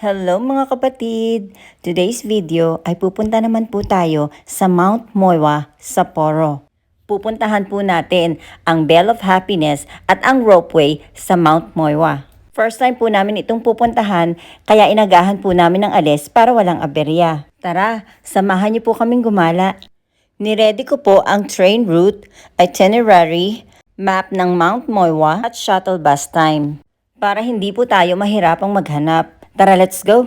Hello mga kapatid! Today's video ay pupunta naman po tayo sa Mount Moiwa, Sapporo. Pupuntahan po natin ang Bell of Happiness at ang ropeway sa Mount Moiwa. First time po namin itong pupuntahan kaya inagahan po namin ng alis para walang aberya. Tara, samahan niyo po kaming gumala. Niready ko po ang train route, itinerary, map ng Mount Moiwa at shuttle bus time. Para hindi po tayo mahirapang maghanap. Tara, let's go!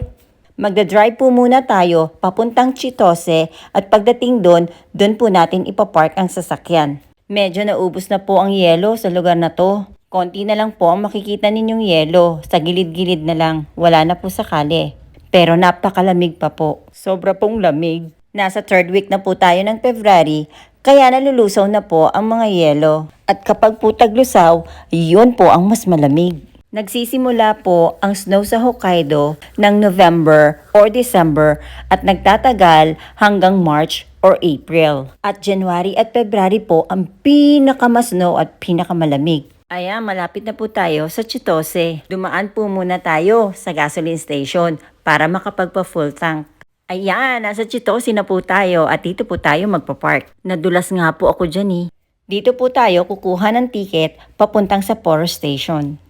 Magdadrive po muna tayo papuntang Chitose at pagdating doon po natin ipapark ang sasakyan. Medyo naubos na po ang yelo sa lugar na to. Konti na lang po ang makikita ninyong yelo, sa gilid-gilid na lang, wala na po sa kali. Pero napakalamig pa po. Sobra pong lamig. Nasa third week na po tayo ng February, kaya nalulusaw na po ang mga yelo. At kapag po taglusaw, yun po ang mas malamig. Nagsisimula po ang snow sa Hokkaido ng November or December at nagtatagal hanggang March or April. At January at February po ang pinakamasnow at pinakamalamig. Ayan, malapit na po tayo sa Chitose. Dumaan po muna tayo sa gasoline station para makapagpa-full tank. Ayan, nasa Chitose na po tayo at dito po tayo magpa-park. Nadulas nga po ako dyan eh. Dito po tayo kukuha ng ticket papuntang Sapporo Station.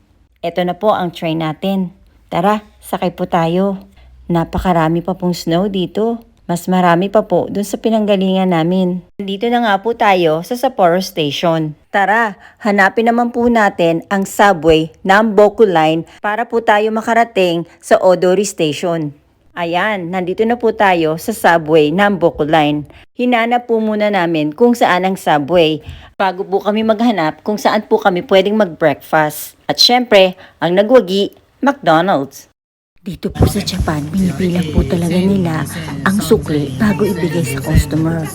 Ito na po ang train natin. Tara, sakay po tayo. Napakarami pa pong snow dito. Mas marami pa po dun sa pinanggalingan namin. Dito na nga po tayo sa Sapporo Station. Tara, hanapin naman po natin ang subway ng Boku Line para po tayo makarating sa Odori Station. Ayan, nandito na po tayo sa subway ng Boku Line. Hinanap po muna namin kung saan ang subway bago po kami maghanap kung saan po kami pwedeng mag-breakfast. At syempre, ang nagwagi, McDonald's. Dito po sa Japan, binibilang po talaga nila ang sukli bago ibigay sa customer.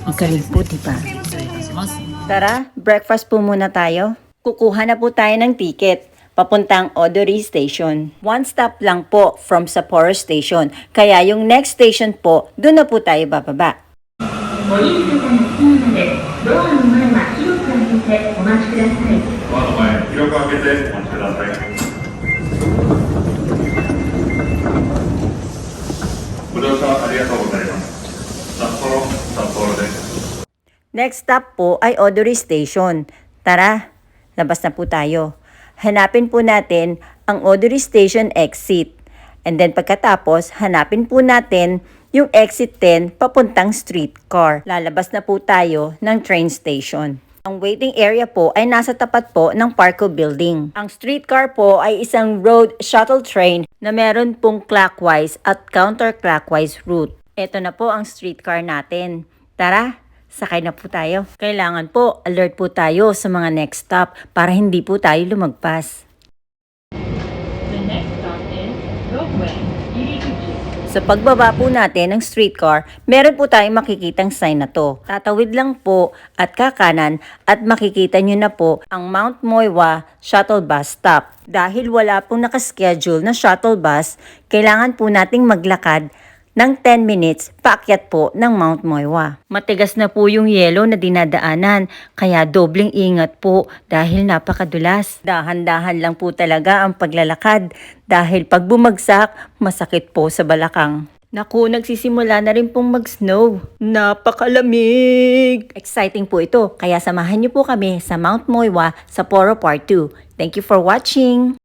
Ang galing po, diba? Tara, breakfast po muna tayo. Kukuha na po tayo ng ticket papuntang Odori Station. One stop lang po from Sapporo Station. Kaya yung next station po, doon na po tayo bababa. Next stop po ay Odori Station. Tara, labas na po tayo. Hanapin po natin ang Odori Station exit. And then pagkatapos, hanapin po natin yung exit 10 papuntang streetcar. Lalabas na po tayo ng train station. Ang waiting area po ay nasa tapat po ng Parco Building. Ang streetcar po ay isang road shuttle train na meron pong clockwise at counterclockwise route. Ito na po ang streetcar natin. Tara! Sakay na po tayo. Kailangan po, alert po tayo sa mga next stop para hindi po tayo lumagpas. The next stop is Ropeway, Iriguchi. Sa pagbaba po natin ng streetcar, meron po tayong makikitang sign na to. Tatawid lang po at kakanan at makikita nyo na po ang Mount Moiwa Shuttle Bus Stop. Dahil wala pong nakaschedule na shuttle bus, kailangan po nating maglakad ng 10 minutes paakyat po ng Mount Moiwa. Matigas na po yung yelo na dinadaanan, kaya dobling ingat po dahil napakadulas. Dahan-dahan lang po talaga ang paglalakad dahil pag bumagsak, masakit po sa balakang. Naku, nagsisimula na rin pong mag-snow. Napakalamig! Exciting po ito, kaya samahan niyo po kami sa Mount Moiwa, Sapporo Part 2. Thank you for watching!